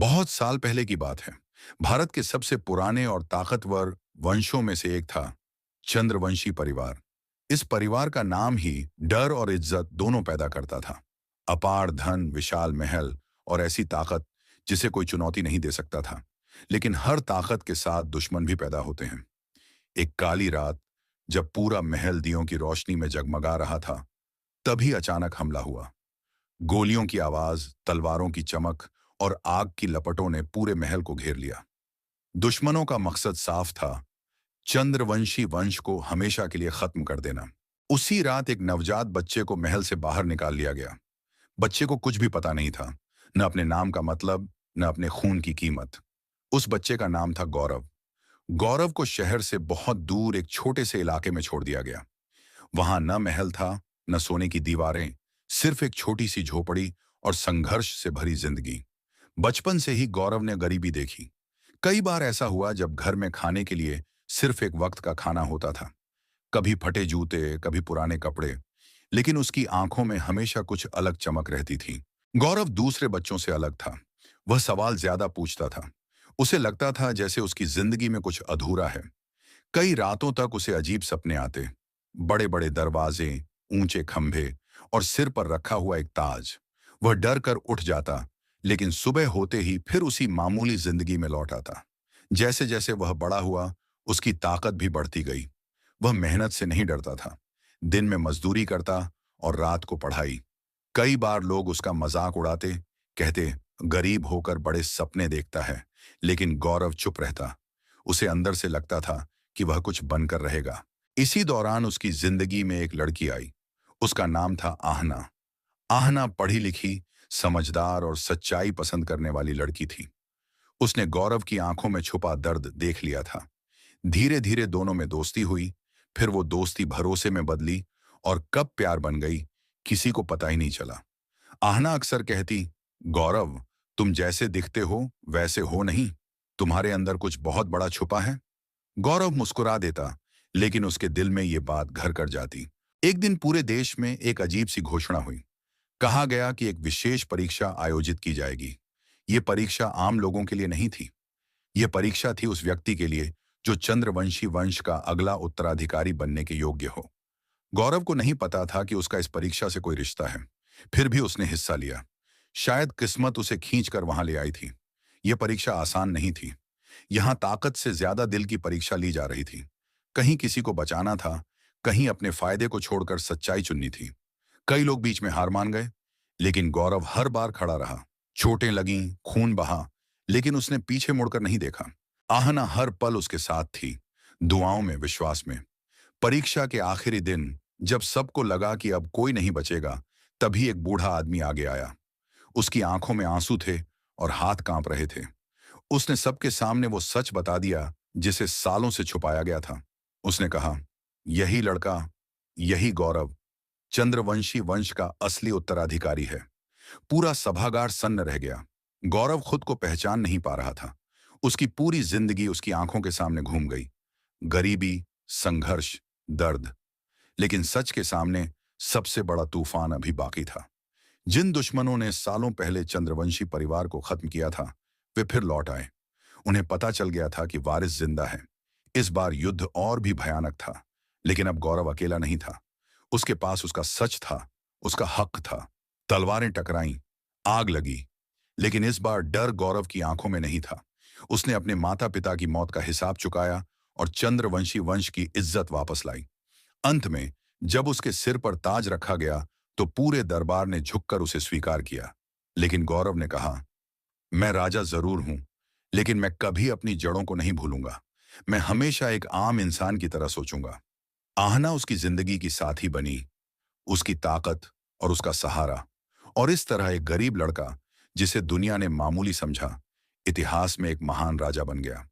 बहुत साल पहले की बात है। भारत के सबसे पुराने और ताकतवर वंशों में से एक था चंद्रवंशी परिवार। इस परिवार का नाम ही डर और इज्जत दोनों पैदा करता था। अपार धन, विशाल महल और ऐसी ताकत जिसे कोई चुनौती नहीं दे सकता था। लेकिन हर ताकत के साथ दुश्मन भी पैदा होते हैं। एक काली रात, जब पूरा महल दियों की रोशनी में जगमगा रहा था, तभी अचानक हमला हुआ। गोलियों की आवाज, तलवारों की चमक और आग की लपटों ने पूरे महल को घेर लिया। दुश्मनों का मकसद साफ था, चंद्रवंशी वंश को हमेशा के लिए खत्म कर देना। उसी रात एक नवजात बच्चे को महल से बाहर निकाल लिया गया। बच्चे को कुछ भी पता नहीं था, न अपने नाम का मतलब, न अपने खून की कीमत। उस बच्चे का नाम था गौरव। गौरव को शहर से बहुत दूर एक छोटे से इलाके में छोड़ दिया गया। वहां न महल था, न सोने की दीवारें, सिर्फ एक छोटी सी झोपड़ी और संघर्ष से भरी जिंदगी। बचपन से ही गौरव ने गरीबी देखी। कई बार ऐसा हुआ जब घर में खाने के लिए सिर्फ एक वक्त का खाना होता था। कभी फटे जूते, कभी पुराने कपड़े, लेकिन उसकी आंखों में हमेशा कुछ अलग चमक रहती थी। गौरव दूसरे बच्चों से अलग था। वह सवाल ज्यादा पूछता था। उसे लगता था जैसे उसकी जिंदगी में कुछ अधूरा है। कई रातों तक उसे अजीब सपने आते। बड़े बड़े दरवाजे, ऊंचे खंभे और सिर पर रखा हुआ एक ताज। वह डर कर उठ जाता, लेकिन सुबह होते ही फिर उसी मामूली जिंदगी में लौट आता। जैसे जैसे वह बड़ा हुआ, उसकी ताकत भी बढ़ती गई। वह मेहनत से नहीं डरता था। दिन में मजदूरी करता और रात को पढ़ाई। कई बार लोग उसका मजाक उड़ाते, कहते गरीब होकर बड़े सपने देखता है, लेकिन गौरव चुप रहता। उसे अंदर से लगता था कि वह कुछ बनकर रहेगा। इसी दौरान उसकी जिंदगी में एक लड़की आई। उसका नाम था आहना। आहना पढ़ी लिखी, समझदार और सच्चाई पसंद करने वाली लड़की थी। उसने गौरव की आंखों में छुपा दर्द देख लिया था। धीरे धीरे दोनों में दोस्ती हुई। फिर वो दोस्ती भरोसे में बदली और कब प्यार बन गई, किसी को पता ही नहीं चला। आहना अक्सर कहती, गौरव, तुम जैसे दिखते हो वैसे हो नहीं, तुम्हारे अंदर कुछ बहुत बड़ा छुपा है। गौरव मुस्कुरा देता, लेकिन उसके दिल में ये बात घर कर जाती। एक दिन पूरे देश में एक अजीब सी घोषणा हुई। कहा गया कि एक विशेष परीक्षा आयोजित की जाएगी। ये परीक्षा आम लोगों के लिए नहीं थी। यह परीक्षा थी उस व्यक्ति के लिए जो चंद्रवंशी वंश का अगला उत्तराधिकारी बनने के योग्य हो। गौरव को नहीं पता था कि उसका इस परीक्षा से कोई रिश्ता है। फिर भी उसने हिस्सा लिया। शायद किस्मत उसे खींचकर वहां ले आई थी। यह परीक्षा आसान नहीं थी। यहां ताकत से ज्यादा दिल की परीक्षा ली जा रही थी। कहीं किसी को बचाना था, कहीं अपने फायदे को छोड़कर सच्चाई चुननी थी। कई लोग बीच में हार मान गए, लेकिन गौरव हर बार खड़ा रहा। चोटें लगीं, खून बहा, लेकिन उसने पीछे मुड़कर नहीं देखा। आहना हर पल उसके साथ थी, दुआओं में, विश्वास में। परीक्षा के आखिरी दिन, जब सबको लगा कि अब कोई नहीं बचेगा, तभी एक बूढ़ा आदमी आगे आया। उसकी आंखों में आंसू थे और हाथ कांप रहे थे। उसने सबके सामने वो सच बता दिया जिसे सालों से छुपाया गया था। उसने कहा, यही लड़का, यही गौरव, चंद्रवंशी वंश का असली उत्तराधिकारी है। पूरा सभागार सन्न रह गया। गौरव खुद को पहचान नहीं पा रहा था। उसकी पूरी जिंदगी उसकी आंखों के सामने घूम गई। गरीबी, संघर्ष, दर्द। लेकिन सच के सामने सबसे बड़ा तूफान अभी बाकी था। जिन दुश्मनों ने सालों पहले चंद्रवंशी परिवार को खत्म किया था, वे फिर लौट आए। उन्हें पता चल गया था कि वारिस जिंदा है। इस बार युद्ध और भी भयानक था, लेकिन अब गौरव अकेला नहीं था। उसके पास उसका सच था, उसका हक था। तलवारें टकराईं, आग लगी, लेकिन इस बार डर गौरव की आंखों में नहीं था। उसने अपने माता पिता की मौत का हिसाब चुकाया और चंद्रवंशी वंश की इज्जत वापस लाई। अंत में जब उसके सिर पर ताज रखा गया, तो पूरे दरबार ने झुककर उसे स्वीकार किया। लेकिन गौरव ने कहा, मैं राजा जरूर हूं, लेकिन मैं कभी अपनी जड़ों को नहीं भूलूंगा। मैं हमेशा एक आम इंसान की तरह सोचूंगा। आहना उसकी जिंदगी की साथी बनी, उसकी ताकत और उसका सहारा। और इस तरह एक गरीब लड़का, जिसे दुनिया ने मामूली समझा, इतिहास में एक महान राजा बन गया।